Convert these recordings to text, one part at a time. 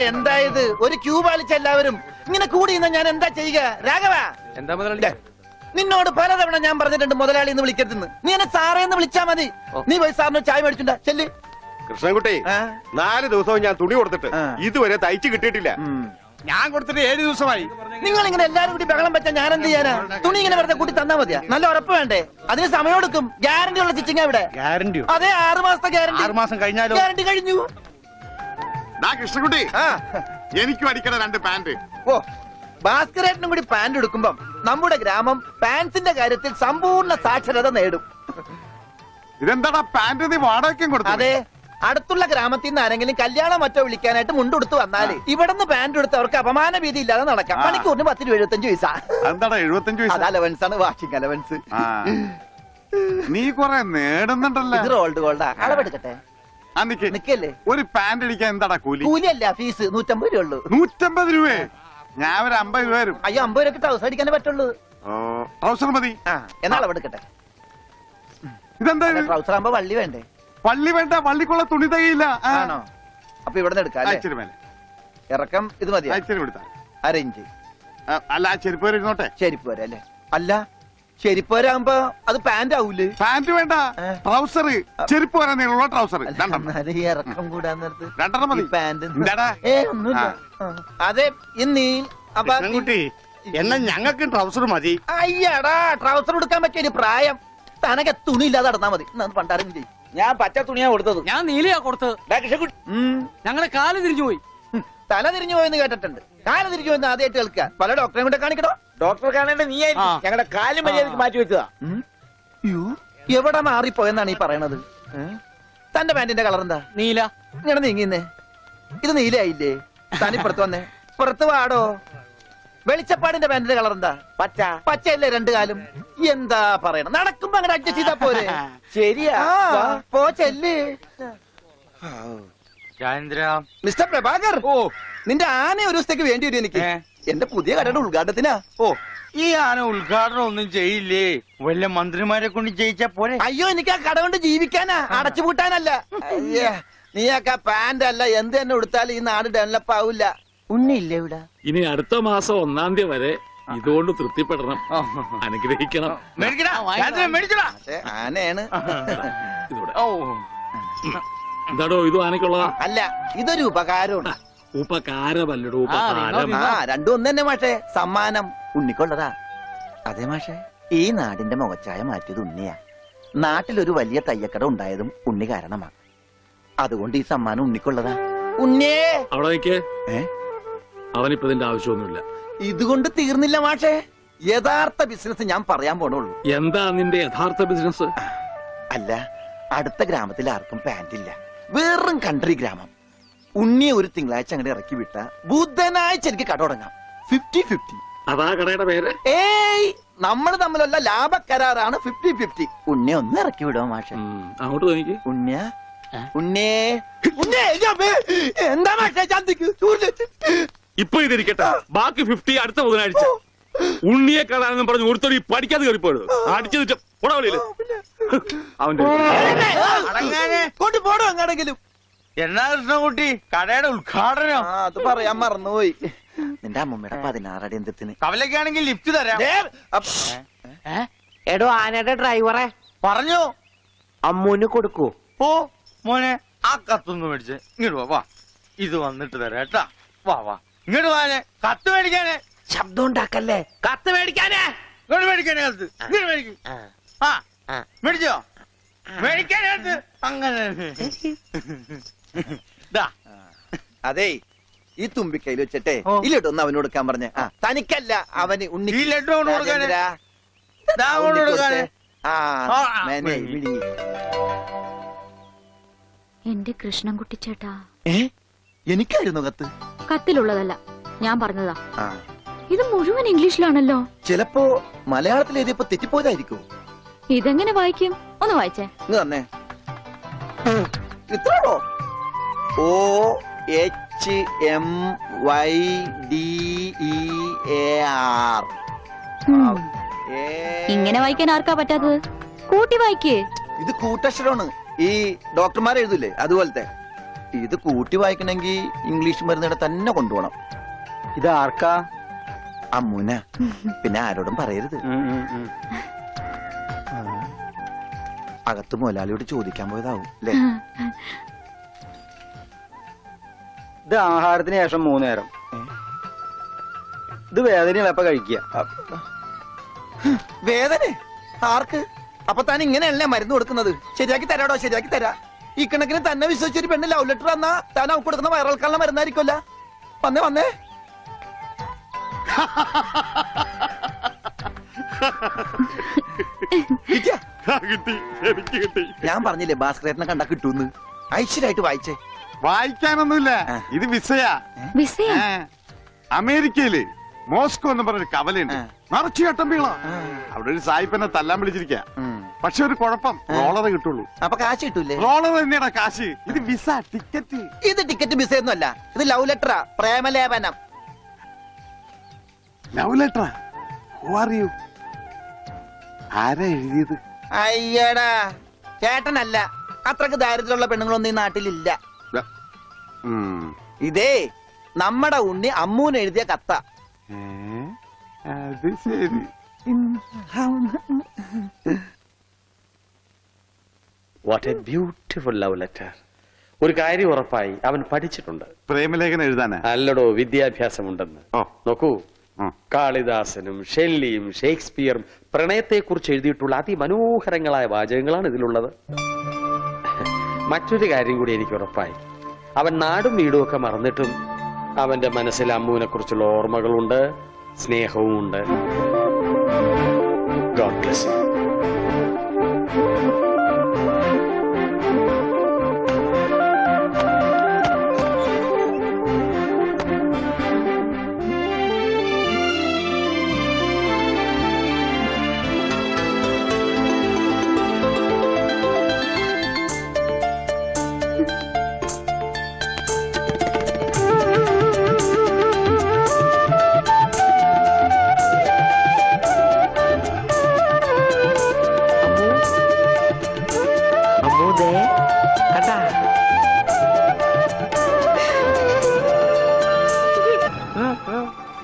എന്തായത് ഒരു ക്യൂ പാലിച്ച എല്ലാവരും ഇങ്ങനെ കൂടി ഞാൻ എന്താ ചെയ്യുക? രാഘവ, എന്താ മുതലാളി? നിന്നോട് പലതവണ ഞാൻ പറഞ്ഞിട്ടുണ്ട് മുതലാളി എന്ന് വിളിക്കരുതെന്ന്. നീ എന്നെ സാറേ എന്ന് വിളിച്ചാ മതി. നീ പോയി സാറിന് ചായ മേടിച്ചുണ്ടാ ചെല്ല്. കൃഷ്ണൻകുട്ടി, 4 ദിവസവും ഞാൻ തുണി കൊടുത്തിട്ട് ഇതുവരെ തയ്ച്ചു കിട്ടിയിട്ടില്ല. ഞാൻ കൊടുത്തിട്ട് 7 ദിവസമായി. നിങ്ങൾ ഇങ്ങനെ എല്ലാരും കൂടി ബഹളം വെച്ചാൽ ഞാൻ എന്ത് ചെയ്യാനാ? തുണി ഇങ്ങനെ വെറുതെ കൂട്ടി തന്നാ മതിയാ? നല്ല ഉറപ്പ് വേണ്ടേ? അതിന് സമയം എടുക്കും. ഗ്യാരണ്ടി ഉള്ള സ്റ്റിച്ചിങ് ഇവിടെ. ഗ്യാരണ്ടിയോ? അതെ, 6 മാസത്തെ ഗ്യാരണ്ടി. 6 മാസം കഴിഞ്ഞാലോ? ഗ്യാരണ്ടി കഴിഞ്ഞു. കൃഷ്ണൻകുട്ടി, എനിക്കും അടിക്കണ 2 പാന്റ്. ഓ, ഭാസ്കരേട്ടനും കൂടി പാന്റ് എടുക്കുമ്പം നമ്മുടെ ഗ്രാമം പാൻസിന്റെ കാര്യത്തിൽ സമ്പൂർണ്ണ സാക്ഷരത നേടും. ഇതെന്താടാ പാന്റ് നീ വാടകയ്ക്കും കൊടുത്തു? അതെ, അടുത്തുള്ള ഗ്രാമത്തിൽ നിന്ന് ആരെങ്കിലും കല്യാണം മറ്റോ വിളിക്കാനായിട്ട് മുണ്ടെടുത്ത് വന്നാല് ഇവിടുന്ന് പാന്റ് എടുത്ത് അവർക്ക് അപമാന ഭീതി ഇല്ലാതെ നടക്കാം. മണിക്കൂറിന് 10-75 പൈസ. എന്താടാ 75 പൈസ? അത് അലവൻസ് ആണ്, വാഷിംഗ് അലവൻസ്. നീ കൊറേ നേടുന്നുണ്ടല്ലോ. ഇത് റോൾഡ് ഗോൾഡാ. അളവെടുക്കട്ടെ? നിക്കല്ലേ. ഒരു പാന്റ് അടിക്കാൻ എന്താടാ കൂലി? കൂലിയല്ല, ഫീസ് 150 രൂപ ഉള്ളൂ. 150 രൂപ? ഞാൻ ഒരു 50 രൂപ വരും. അയ്യോ, 50 രൂപയ്ക്ക് ട്രൗസർ അടിക്കാനേ പറ്റുള്ളൂ. ട്രൗസർ മതി. എന്നാ അളവെടുക്കട്ടെ. ഇതെന്താ? ട്രൗസർ ആകുമ്പോ വള്ളി വേണ്ടേ? വള്ളി വേണ്ട, വള്ളിക്കുള്ള തുണി തികയില്ല. ആണോ? അപ്പൊ ഇവിടെ നിന്ന് എടുക്കാം. ഇറക്കം ഇത് മതി. അരയിഞ്ച്. അല്ല, ചെരുപ്പ് വരെ ഇരുന്നോട്ടെ. ചെരുപ്പ് വരെ അല്ലേ? അല്ല, ചെരുപ്പ് വരാകുമ്പോ അത് പാന്റ് ആവൂലേ? പാന്റ് വേണ്ട, ട്രൗസർ. ചെരുപ്പ് വരാൻ നീളമുള്ള ട്രൗസർ. ഇറക്കം കൂടാൻ നേരത്ത് 2 മതി. പാന്റ് ഒന്നുമില്ല. അതെ, ഇന്നീ എന്നാ ഞങ്ങൾക്ക് ട്രൗസർ മതി. അയ്യടാ, ട്രൗസർ എടുക്കാൻ പറ്റിയ പ്രായം. തനക്ക് തുണി ഇല്ലാതെ നടന്നാ മതി. പണ്ടാരും ചെയ്യും. ഞാൻ പച്ച തുണിയാ കൊടുത്തത്. ഞാൻ നീലയാ കൊടുത്തത്. ഞങ്ങളുടെ കാല് തിരിഞ്ഞു പോയി. തല തിരിഞ്ഞു പോയെന്ന് കേട്ടിട്ടുണ്ട്. കാല് തിരിഞ്ഞു പോയെന്ന് ആദ്യമായിട്ട് കേൾക്കുക. പല ഡോക്ടറെ കൂടെ കാണിക്കണോ? ഡോക്ടറെ കാണേണ്ട നീ ഞങ്ങളുടെ കാലും മര്യാദക്ക് മാറ്റി വെച്ചതാ. എവിടെ മാറിപ്പോയെന്നാണ് ഈ പറയണത്? തന്റെ പാന്റിന്റെ കളർ എന്താ? നീല. ഇങ്ങനെ നീങ്ങിന്നേ. ഇത് നീലയായില്ലേ? തനിപ്പുറത്ത് വന്നേ. പുറത്ത് വാടോ. വെളിച്ചപ്പാടിന്റെ പാന്റിന്റെ കളർ എന്താ? പച്ച. പച്ചയല്ലേ 2 കാലും? എന്താ പറയണം? നടക്കുമ്പോ അങ്ങനെ അഡ്ജസ്റ്റ് ചെയ്താ പോരെ? ശരിയാ. പോ ചെല്ല്. മിസ്റ്റർ പ്രഭാകർ, നിന്റെ ആന ഒരു ദിവസത്തേക്ക് വേണ്ടി വരും എനിക്ക്. എന്റെ പുതിയ കടയുടെ ഉദ്ഘാടനത്തിനാ. ഈ ആന ഉദ്ഘാടനം ഒന്നും ചെയ്യില്ലേ? വല്ല മന്ത്രിമാരെ കൊണ്ട് ചെയ്യിച്ചാ പോരെ? അയ്യോ, എനിക്ക് ആ കട കൊണ്ട് ജീവിക്കാനാ, അടച്ചുപൂട്ടാനല്ല. നീയൊക്കെ പാന്റ് അല്ല എന്ത് തന്നെ കൊടുത്താലും ഈ നാട് ഡെവലപ്പ് ആവില്ല. ഉണ്ണിയില്ലേ ഇവിടെ? ഇനി അടുത്ത മാസം 1-ാം തീയതി വരെ ഇതുകൊണ്ട് തൃപ്തിപ്പെടണം, അനുഗ്രഹിക്കണം. ആനയാണ്. എന്താടോ ഇത് ആനക്കുള്ളതാ? അല്ല, ഇതൊരു ഉപകാരമാണ്. ഉപകാരമല്ലടോ, ഉപകാരം. രണ്ടും ഒന്ന് തന്നെ മാഷേ. സമ്മാനം ഉണ്ണിക്കൊള്ളതാ. അതെ മാഷേ, ഈ നാടിന്റെ മുഖച്ഛായ മാറ്റിയത് ഉണ്ണിയാ. നാട്ടിലൊരു വലിയ തയ്യക്കട ഉണ്ടായതും ഉണ്ണി കാരണമാ. അതുകൊണ്ട് ഈ സമ്മാനം ഉണ്ണിക്കൊള്ളതാ. ഉണ്ണിയേ അവിടെ നിൽക്കേ. അവനിപ്പോ ഇതിന്റെ ആവശ്യമൊന്നുമില്ല. ഇതുകൊണ്ട് തീർന്നില്ല മാഷേ. യഥാർത്ഥ ബിസിനസ് ഞാൻ പറയാൻ പോണുള്ളൂ. എന്താ നിന്റെ യഥാർത്ഥ ബിസിനസ്? അല്ല, അടുത്ത ഗ്രാമത്തിൽ ആർക്കും പാന്റ് ഇല്ല. വെറും കൺട്രി ഗ്രാമം. ഉണ്ണിയെ ഒരു തിങ്കളാഴ്ച അങ്ങോട്ട് ഇറക്കി വിട്ട ബുധനാഴ്ച എനിക്ക് കട തുടങ്ങാം. 50-50. അതാ കടയുടെ പേര്? ഏയ്, നമ്മൾ തമ്മിലുള്ള ലാഭക്കരാറാണ് 50-50. ഉണ്ണിയെ ഒന്ന് ഇറക്കി വിടുവോ മാഷേ? അങ്ങോട്ട് തോന്നിക്ക്. ഉണ്ണിയ ഉണ്ണേ എന്താ മാഷേ? ഇപ്പൊ ഇതിരിക്കട്ടെ, ബാക്കി 50 അടുത്ത ബുധനാഴ്ച. ഉണ്ണിയെ കാണാനെന്നും പറഞ്ഞു ഒരുത്തോടി പഠിക്കാതെ കയറിപ്പോയത് അടിച്ചു പോടാവളിയില്. അവന്റെ കൊണ്ടുപോടോ അങ്ങാണെങ്കിലും. എന്നാ കൃഷ്ണൻകുട്ടി, കടയുടെ ഉദ്ഘാടനം? അത് പറയാൻ മറന്നുപോയി. നിന്റെ അമ്മമ്മയുടെ 16 അടി എന്തിന്? കവലക്കാണെങ്കിൽ ലിഫ്റ്റ് തരാം. എടോ, ആനയുടെ ഡ്രൈവറെ പറഞ്ഞു അമ്മൂന് കൊടുക്കൂ. ഓ മോനെ, ആ കത്തൊന്ന് മേടിച്ച് ഇങ്ങോട്ട് വാ. ഇത് വന്നിട്ട് തരാം കേട്ടാ. വാ ഇങ്ങോട്ട് വാനെ. കത്ത് മേടിക്കാനേ. ശബ്ദം ഉണ്ടാക്കല്ലേ. കത്ത് മേടിക്കാനേ. ഇങ്ങോട്ട് മേടിക്കാനേ കത്ത്. ഇങ്ങോട്ട് മേടിക്കും. മേടിച്ചോ? മേടിക്കാനകത്ത് അങ്ങനെ. അതെ, ഈ തുമ്പിക്കൈയിൽ വെച്ചിട്ടെ ഈ ലഡു ഒന്ന് അവന് കൊടുക്കാൻ പറഞ്ഞ. തനിക്കല്ല, അവന്. ഉണ്ണി ഈ ലഡു കൊണ്ട് കൊടുക്കാനേ. എന്റെ കൃഷ്ണൻകുട്ടി ചേട്ടാ. എനിക്കായിരുന്നു കത്ത്. കത്തിലുള്ളതല്ല, ഞാൻ പറഞ്ഞതാ. ഇത് മുഴുവൻ ഇംഗ്ലീഷിലാണല്ലോ. ചിലപ്പോ മലയാളത്തിൽ എഴുതിയപ്പോ തെറ്റിപ്പോയതായിരിക്കും. ഇതെങ്ങനെ വായിക്കും? ഒന്ന് വായിച്ചേ. തന്നെ ഇത്രോ? OHMYDEAR. ഇങ്ങനെ വായിക്കാൻ ആർക്കാ പറ്റാത്തത്? കൂട്ടി വായിക്കേ. ഇത് കൂട്ടക്ഷരമാണ്. ഈ ഡോക്ടർമാർ എഴുതൂലേ അതുപോലത്തെ. ഇത് കൂട്ടി വായിക്കണമെങ്കിൽ ഇംഗ്ലീഷ് മരുന്നിടെ തന്നെ കൊണ്ടുപോകണം. ഇത് ആർക്കാ? അമ്മൂന. പിന്നെ ആരോടും പറയരുത്. അകത്ത് മുതലാളിയോട് ചോദിക്കാൻ പോയതാവും അല്ലേ? ഇത് ആഹാരത്തിന് ശേഷം 3 നേരം. ഇത് വേദനയുള്ളപ്പ കഴിക്കുക. വേദന ആർക്ക്? അപ്പൊ താൻ ഇങ്ങനെയല്ലേ മരുന്ന് കൊടുക്കുന്നത്? ശരിയാക്കി തരാടോ, ശരിയാക്കി തരാ. ഈ കണക്കിന് തന്നെ വിശ്വസിച്ചൊരു പെണ്ണ് ലവ് ലെറ്റർ തന്നാ താൻ അവൾക്ക് കൊടുക്കുന്ന വയറിളക്കാനുള്ള മരുന്നായിരിക്കുമല്ല. വന്നേ വന്നേ. കിട്ടിയാ? കിട്ടി, എനിക്ക് കിട്ടി. ഞാൻ പറഞ്ഞില്ലേ ഭാസ്കരേട്ടനെ കണ്ടാ കിട്ടൂന്ന്. ഐശ്വര്യമായിട്ട് വായിച്ചേ. വായിക്കാനൊന്നുമില്ല, ഇത് വിസയാ. വിസയ അമേരിക്കയില് മോസ്കോ എന്ന് പറഞ്ഞൊരു കവലയുണ്ട്. ആ. നിറച്ചു കട്ടമ്പിള. അവിടെ ഒരു സായിപ്പനെ തല്ലാൻ വിളിച്ചിരിക്ക. പക്ഷെ ഒരു കുഴപ്പം, റോളറെ കിട്ടുള്ളൂ. അപ്പൊ കാശ് കിട്ടൂലേ? റോളർ തന്നെയാടാ കാശ്. ഇത് വിസ, ടിക്കറ്റ്. ഇത് ടിക്കറ്റ് വിസയൊന്നും അല്ല, ഇത് ലവ് ലെറ്ററാ, പ്രേമലേപനം. Love letter. Who are you? ആരാ എഴുതിയത്? അയ്യടാ ചേട്ടനല്ല. അത്രക്ക് ദാരിദ്ര്യമുള്ള പെണ്ണുങ്ങളൊന്നും ഈ നാട്ടിലില്ല. ഉം. ഇതേ നമ്മടെ ഉണ്ണി അമ്മൂന് എഴുതിയ കത്ത. അത് ശരി. What A beautiful love letter. ഒരു കാര്യം ഉറപ്പായി, അവൻ പഠിച്ചിട്ടുണ്ട്. പ്രേമലേഖനം എഴുതാനാ? അല്ലടോ, വിദ്യാഭ്യാസമുണ്ടെന്ന്. ഓ. നോക്കൂ, ഉം. കാളിദാസനും ഷെല്ലിയും ഷേക്സ്പിയറും പ്രണയത്തെക്കുറിച്ച് എഴുതിയിട്ടുള്ള അതിമനോഹരങ്ങളായ വാചകങ്ങളാണ് ഇതിലുള്ളത്. മറ്റൊരു കാര്യം കൂടി എനിക്ക് ഉറപ്പായി, അവൻ നാടും വീടും ഒക്കെ മറന്നിട്ടും അവന്റെ മനസ്സിൽ അമ്മുവിനെ കുറിച്ചുള്ള ഓർമ്മകളുണ്ട്, സ്നേഹവും ഉണ്ട്. God bless you.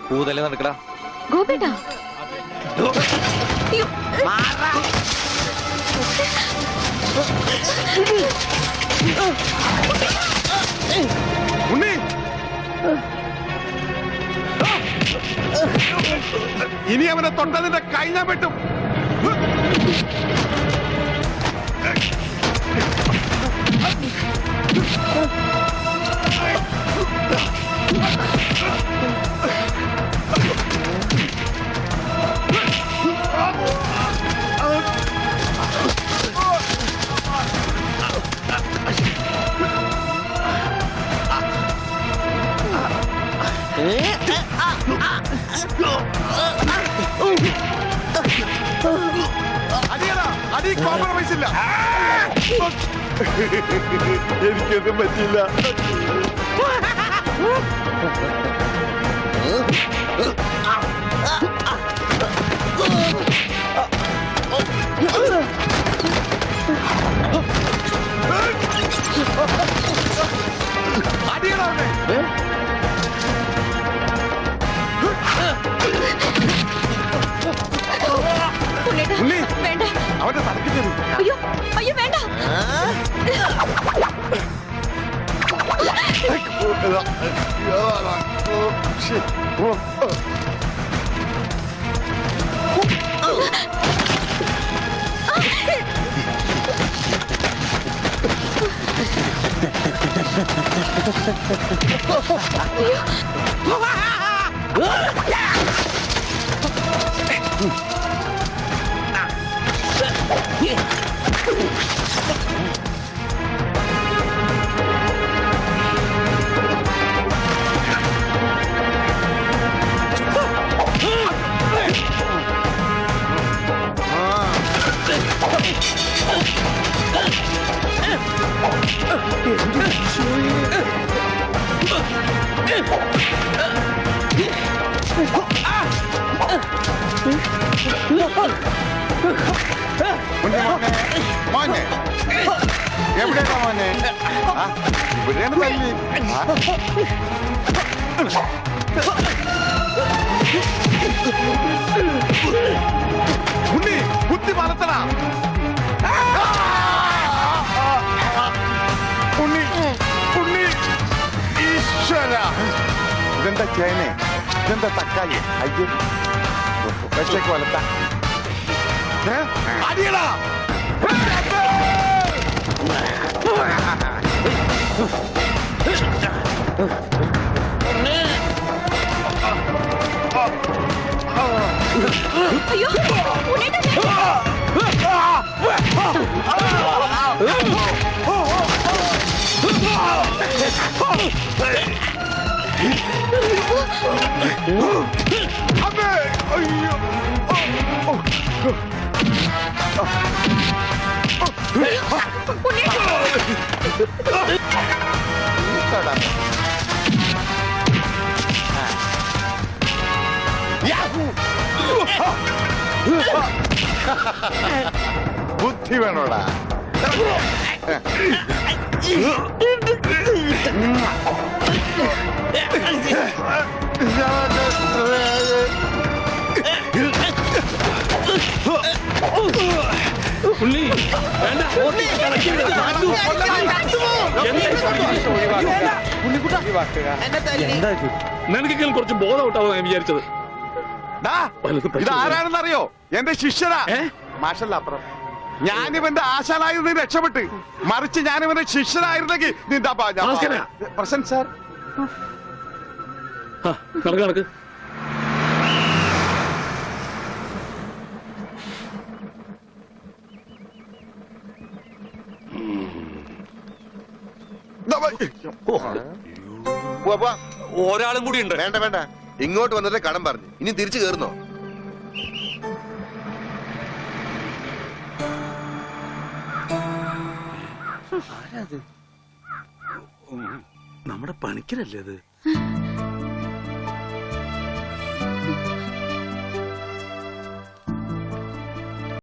കൂതല് നടക്കടാ. ഗോപേട്ടാ. ഉണ്ണി, ഇനി അവനെ തൊട്ടതിന്റെ കൈ ഞാൻ വെട്ടും. അടിയടാ, അടി കോംപ്രമൈസ് ഇല്ല. എനിക്കൊന്നും പറ്റില്ല. അടിയടാ അവനെ. ഉണ്ണി, വേണ്ട. അവന്റെ തലക്ക് തരൂ. അയ്യോ അയ്യോ വേണ്ട. മോനെ എവിടെയാ മോനെ? ആ, ഇവിടെയാണ് തല്ലി. ആ. ഉണ്ണി കുത്തി മലത്തണ. ഉണ്ണി ഉണ്ണി ഈശ്വര. ഇതെന്താ ചേനെ? ഇതെന്താ തക്കാളി? അയ്യോ വെച്ചേക്ക് വലത്ത. അടിയടാ. അയ്യോ ഉണ്ണേട്ടാ, അമ്മേ അയ്യോ. ബുദ്ധി വേണോടാ. ഉണ്ണി വേണ്ട. നിനക്കെങ്കിലും കുറച്ച് ബോധം ഔട്ടാവും ഞാൻ വിചാരിച്ചത്. ഇത് ആരാണെന്നറിയോ? എന്റെ ശിഷ്യനാ. മാഷല്ല അപ്പുറം. ഞാനിവന്റെ ആശാനായിരുന്നു രക്ഷപ്പെട്ട്, മറിച്ച് ഞാനിവന്റെ ശിഷ്യനായിരുന്നെങ്കിൽ നിന്റെ പ്രസന്റ് സാർ. കണക്ക് കണക്ക്. ഒരാളും കൂടി ഉണ്ട്. വേണ്ട വേണ്ട, ഇങ്ങോട്ട് വന്നിട്ട് കടം പറഞ്ഞു. ഇനി തിരിച്ചു കയറുന്നോ? നമ്മുടെ പണിക്കരല്ലേ അത്?